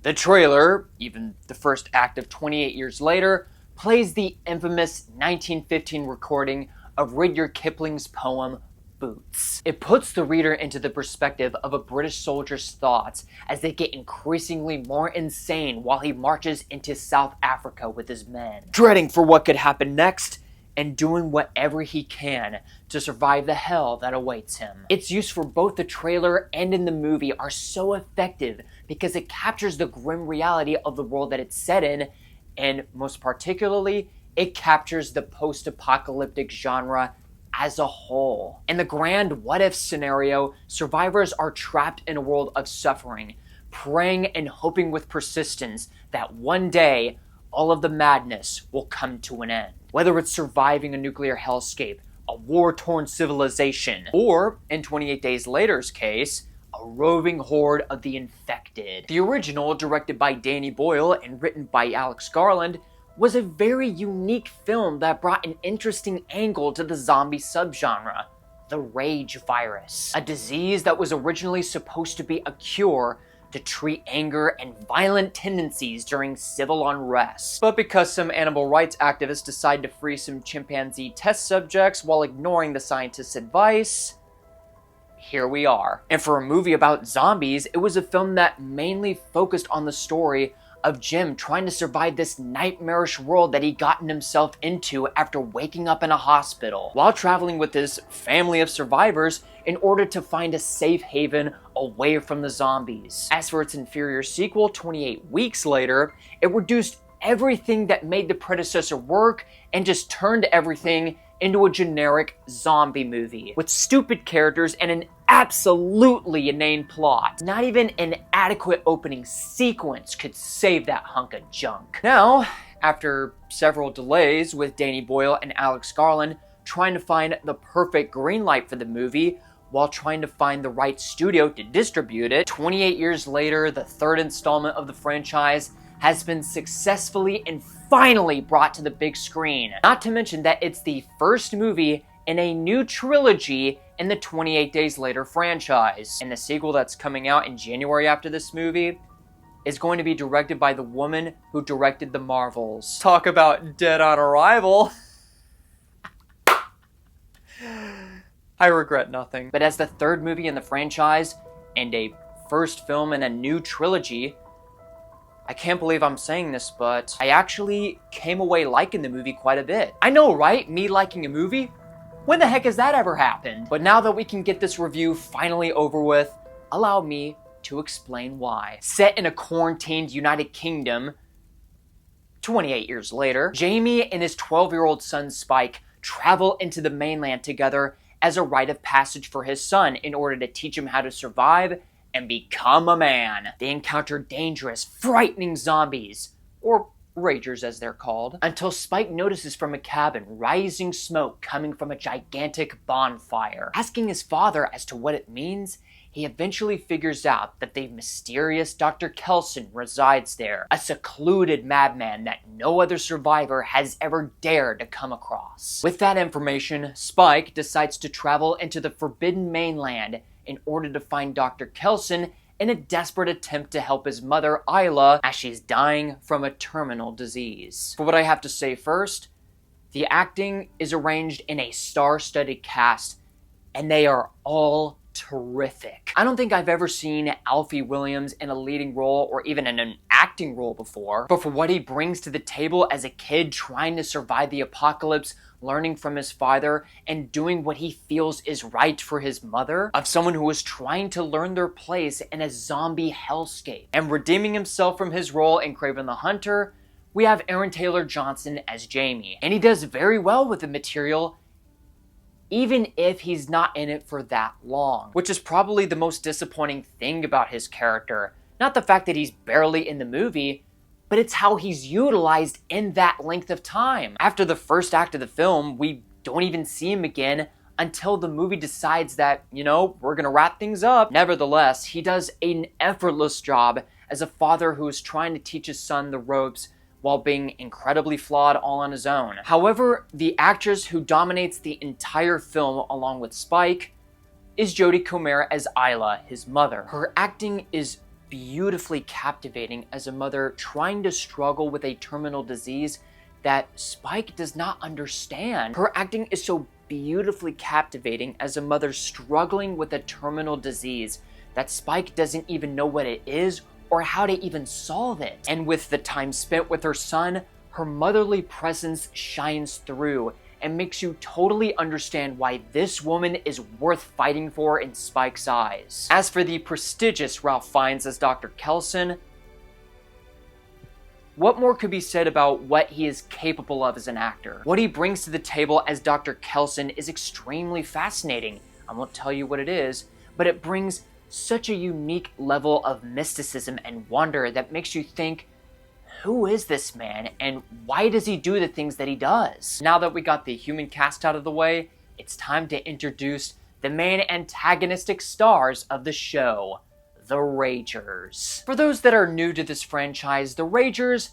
The trailer, even the first act of 28 years later, plays the infamous 1915 recording of Rudyard Kipling's poem, Boots. It puts the reader into the perspective of a British soldier's thoughts as they get increasingly more insane while he marches into South Africa with his men, dreading for what could happen next and doing whatever he can to survive the hell that awaits him. Its use for both the trailer and in the movie are so effective because it captures the grim reality of the world that it's set in, and most particularly, it captures the post-apocalyptic genre as a whole. In the grand what-if scenario, survivors are trapped in a world of suffering, praying and hoping with persistence that one day, all of the madness will come to an end. Whether it's surviving a nuclear hellscape, a war-torn civilization, or, in 28 Days Later's case, a roving horde of the infected. The original, directed by Danny Boyle and written by Alex Garland, was a very unique film that brought an interesting angle to the zombie subgenre, the rage virus, a disease that was originally supposed to be a cure to treat anger and violent tendencies during civil unrest. But because some animal rights activists decided to free some chimpanzee test subjects while ignoring the scientists' advice, here we are. And for a movie about zombies, it was a film that mainly focused on the story of Jim trying to survive this nightmarish world that he'd gotten himself into after waking up in a hospital, while traveling with his family of survivors in order to find a safe haven away from the zombies. As for its inferior sequel, 28 Weeks Later, it reduced everything that made the predecessor work and just turned everything into a generic zombie movie with stupid characters and an absolutely inane plot. Not even an adequate opening sequence could save that hunk of junk. Now, after several delays with Danny Boyle and Alex Garland trying to find the perfect green light for the movie while trying to find the right studio to distribute it, 28 years later, the third installment of the franchise has been successfully and finally brought to the big screen. Not to mention that it's the first movie in a new trilogy in the 28 Days Later franchise. And the sequel that's coming out in January after this movie is going to be directed by the woman who directed The Marvels. Talk about dead on arrival. I regret nothing. But as the third movie in the franchise and a first film in a new trilogy, I can't believe I'm saying this, but I actually came away liking the movie quite a bit. I know, right? Me liking a movie? When the heck has that ever happened? But now that we can get this review finally over with, allow me to explain why. Set in a quarantined United Kingdom, 28 years later, Jamie and his 12-year-old son Spike travel into the mainland together as a rite of passage for his son in order to teach him how to survive and become a man. They encounter dangerous, frightening zombies, or ragers as they're called, until Spike notices from a cabin rising smoke coming from a gigantic bonfire. Asking his father as to what it means, he eventually figures out that the mysterious Dr. Kelson resides there, a secluded madman that no other survivor has ever dared to come across. With that information, Spike decides to travel into the Forbidden Mainland in order to find Dr. Kelson in a desperate attempt to help his mother, Isla, as she's dying from a terminal disease. For what I have to say first, the acting is arranged in a star-studded cast, and they are all terrific. I don't think I've ever seen Alfie Williams in a leading role or even in an acting role before, but for what he brings to the table as a kid trying to survive the apocalypse, learning from his father, and doing what he feels is right for his mother, of someone who is trying to learn their place in a zombie hellscape. And redeeming himself from his role in Kraven the Hunter, we have Aaron Taylor Johnson as Jamie. And he does very well with the material, even if he's not in it for that long. Which is probably the most disappointing thing about his character. Not the fact that he's barely in the movie, but it's how he's utilized in that length of time. After the first act of the film, we don't even see him again until the movie decides that, we're gonna wrap things up. Nevertheless, he does an effortless job as a father who is trying to teach his son the ropes while being incredibly flawed all on his own. However, the actress who dominates the entire film along with Spike is Jodie Comer as Isla, his mother. Her acting is beautifully captivating as a mother trying to struggle with a terminal disease that Spike does not understand. Her acting is so beautifully captivating as a mother struggling with a terminal disease that Spike doesn't even know what it is or how to even solve it. And with the time spent with her son, her motherly presence shines through and makes you totally understand why this woman is worth fighting for in Spike's eyes. As for the prestigious Ralph Fiennes as Dr. Kelson, what more could be said about what he is capable of as an actor? What he brings to the table as Dr. Kelson is extremely fascinating. I won't tell you what it is, but it brings such a unique level of mysticism and wonder that makes you think, who is this man and why does he do the things that he does? Now that we got the human cast out of the way, it's time to introduce the main antagonistic stars of the show, the Ragers. For those that are new to this franchise, the Ragers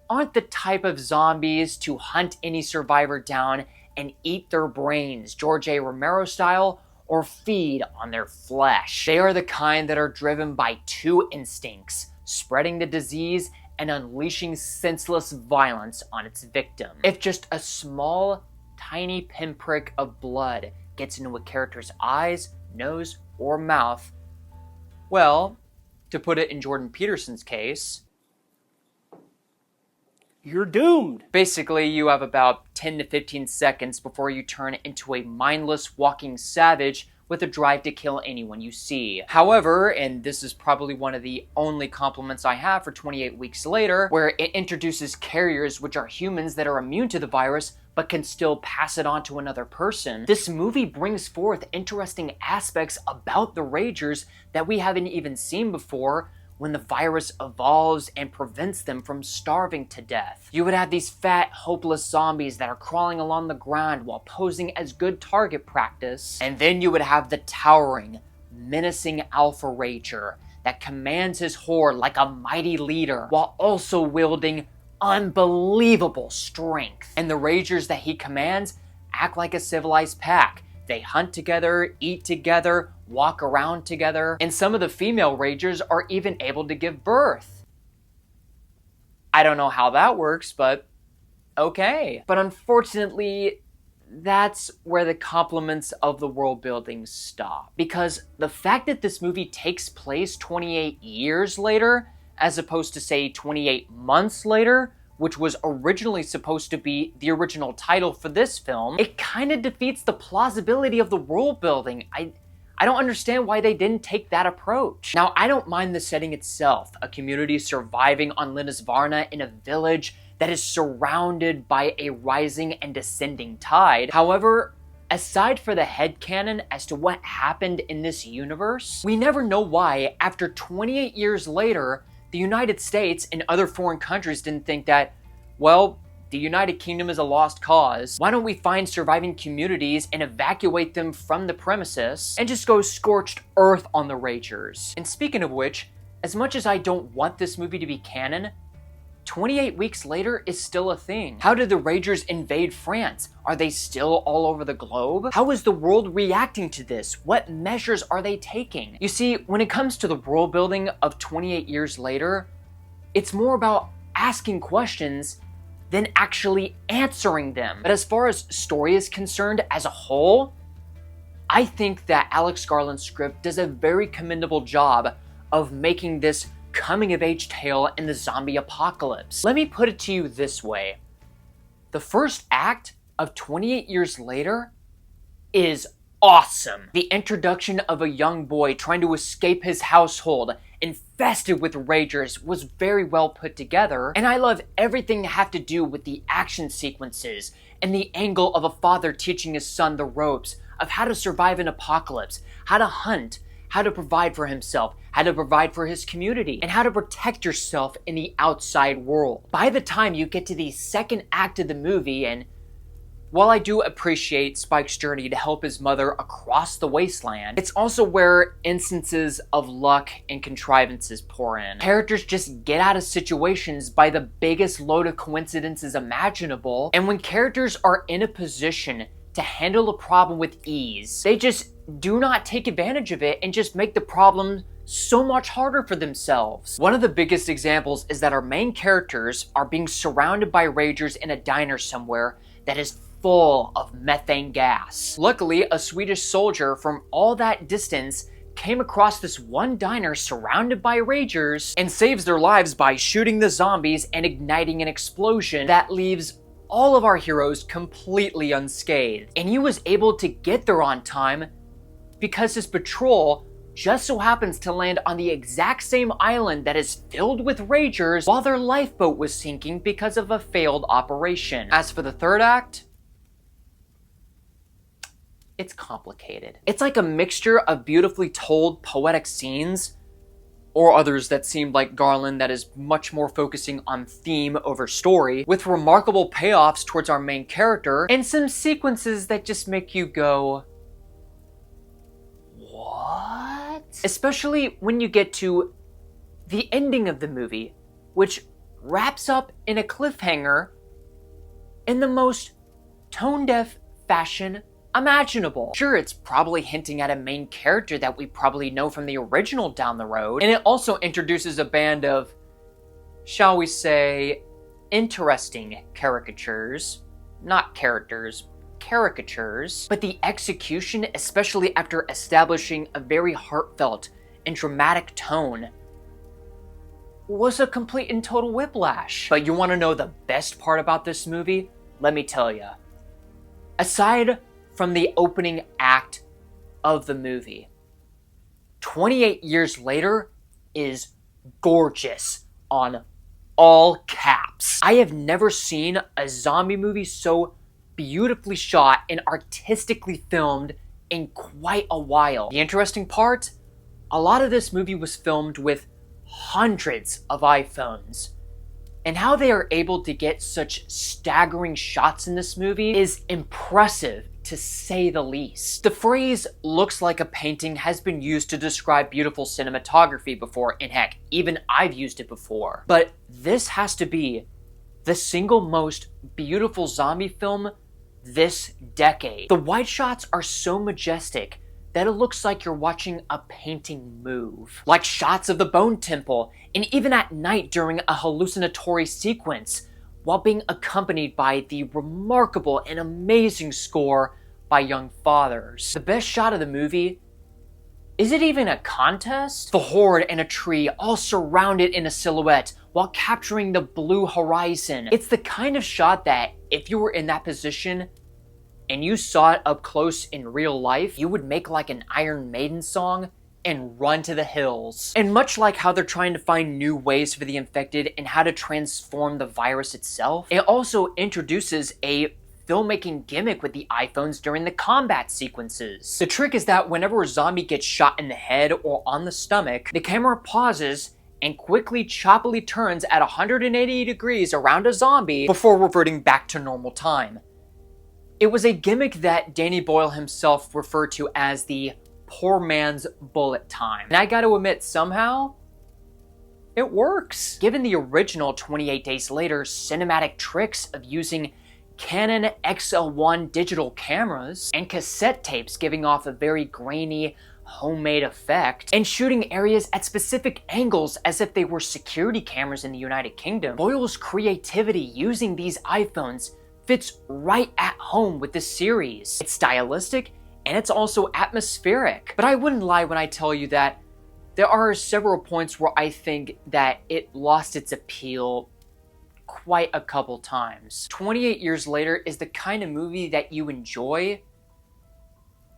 aren't the type of zombies to hunt any survivor down and eat their brains, George A. Romero style, or feed on their flesh. They are the kind that are driven by two instincts: spreading the disease and unleashing senseless violence on its victim. If just a small, tiny pinprick of blood gets into a character's eyes, nose, or mouth, well, to put it in Jordan Peterson's case, you're doomed. Basically, you have about 10 to 15 seconds before you turn into a mindless walking savage with a drive to kill anyone you see. However, and this is probably one of the only compliments I have for 28 Weeks Later, where it introduces carriers which are humans that are immune to the virus but can still pass it on to another person. This movie brings forth interesting aspects about the Ragers that we haven't even seen before, when the virus evolves and prevents them from starving to death. You would have these fat, hopeless zombies that are crawling along the ground while posing as good target practice. And then you would have the towering, menacing Alpha Rager that commands his horde like a mighty leader while also wielding unbelievable strength. And the Ragers that he commands act like a civilized pack. They hunt together, eat together, walk around together, and some of the female Ragers are even able to give birth. I don't know how that works, but okay. But unfortunately, that's where the compliments of the world building stop. Because the fact that this movie takes place 28 years later, as opposed to say 28 months later, which was originally supposed to be the original title for this film, it kind of defeats the plausibility of the world building. I don't understand why they didn't take that approach. Now, I don't mind the setting itself, a community surviving on Lindisfarne in a village that is surrounded by a rising and descending tide. However, aside for the headcanon as to what happened in this universe, we never know why, after 28 years later, the United States and other foreign countries didn't think that, well, the United Kingdom is a lost cause. Why don't we find surviving communities and evacuate them from the premises and just go scorched earth on the Ragers? And speaking of which, as much as I don't want this movie to be canon, 28 Weeks Later is still a thing. How did the Ragers invade France? Are they still all over the globe? How is the world reacting to this? What measures are they taking? You see, when it comes to the world building of 28 Years Later, it's more about asking questions than actually answering them. But as far as story is concerned as a whole, I think that Alex Garland's script does a very commendable job of making this coming-of-age tale in the zombie apocalypse. Let me put it to you this way. The first act of 28 Years Later is awesome. The introduction of a young boy trying to escape his household infested with Ragers was very well put together, and I love everything that have to do with the action sequences and the angle of a father teaching his son the ropes of how to survive an apocalypse, how to hunt, how to provide for himself, how to provide for his community, and how to protect yourself in the outside world. By the time you get to the second act of the movie, and while I do appreciate Spike's journey to help his mother across the wasteland, it's also where instances of luck and contrivances pour in. Characters just get out of situations by the biggest load of coincidences imaginable, and when characters are in a position to handle a problem with ease, they just do not take advantage of it and just make the problem so much harder for themselves. One of the biggest examples is that our main characters are being surrounded by ragers in a diner somewhere that is full of methane gas. Luckily, a Swedish soldier from all that distance came across this one diner surrounded by ragers and saves their lives by shooting the zombies and igniting an explosion that leaves all of our heroes completely unscathed. And he was able to get there on time because his patrol just so happens to land on the exact same island that is filled with ragers while their lifeboat was sinking because of a failed operation. As for the third act, it's complicated. It's like a mixture of beautifully told poetic scenes, or others that seemed like Garland that is much more focusing on theme over story, with remarkable payoffs towards our main character, and some sequences that just make you go, what? Especially when you get to the ending of the movie, which wraps up in a cliffhanger in the most tone-deaf fashion imaginable. Sure, it's probably hinting at a main character that we probably know from the original down the road, and it also introduces a band of, shall we say, interesting caricatures. Not characters, caricatures. But the execution, especially after establishing a very heartfelt and dramatic tone, was a complete and total whiplash. But you want to know the best part about this movie? Let me tell you. Aside from the opening act of the movie, 28 years later is gorgeous on all caps. I have never seen a zombie movie so beautifully shot and artistically filmed in quite a while. The interesting part, a lot of this movie was filmed with hundreds of iPhones. And how they are able to get such staggering shots in this movie is impressive, to say the least. The phrase "looks like a painting" has been used to describe beautiful cinematography before, and heck, even I've used it before. But this has to be the single most beautiful zombie film this decade. The wide shots are so majestic that it looks like you're watching a painting move. Like shots of the Bone Temple, and even at night during a hallucinatory sequence, while being accompanied by the remarkable and amazing score by Young Fathers. The best shot of the movie, is it even a contest? The horde and a tree all surrounded in a silhouette while capturing the blue horizon. It's the kind of shot that, if you were in that position and you saw it up close in real life, you would make like an Iron Maiden song and run to the hills. And much like how they're trying to find new ways for the infected and how to transform the virus itself, it also introduces a filmmaking gimmick with the iPhones during the combat sequences. The trick is that whenever a zombie gets shot in the head or on the stomach, the camera pauses and quickly choppily turns at 180 degrees around a zombie before reverting back to normal time. It was a gimmick that Danny Boyle himself referred to as the poor man's bullet time. And I gotta admit, somehow, it works. Given the original 28 Days Later cinematic tricks of using Canon XL1 digital cameras and cassette tapes giving off a very grainy, homemade effect, and shooting areas at specific angles as if they were security cameras in the United Kingdom, Boyle's creativity using these iPhones fits right at home with this series. It's stylistic, and it's also atmospheric. But I wouldn't lie when I tell you that there are several points where I think that it lost its appeal quite a couple times. 28 Years Later is the kind of movie that you enjoy,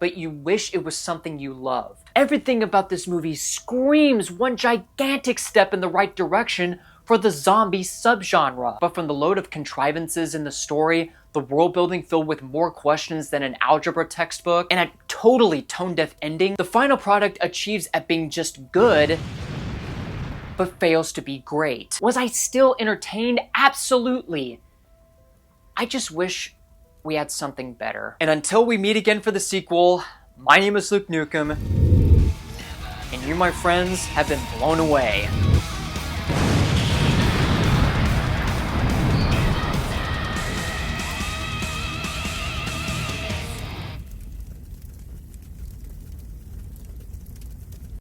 but you wish it was something you loved. Everything about this movie screams one gigantic step in the right direction for the zombie subgenre. But from the load of contrivances in the story, the world building filled with more questions than an algebra textbook, and a totally tone-deaf ending, the final product achieves at being just good, but fails to be great. Was I still entertained? Absolutely. I just wish we had something better. And until we meet again for the sequel, my name is Luke Nukem, and you, my friends, have been blown away.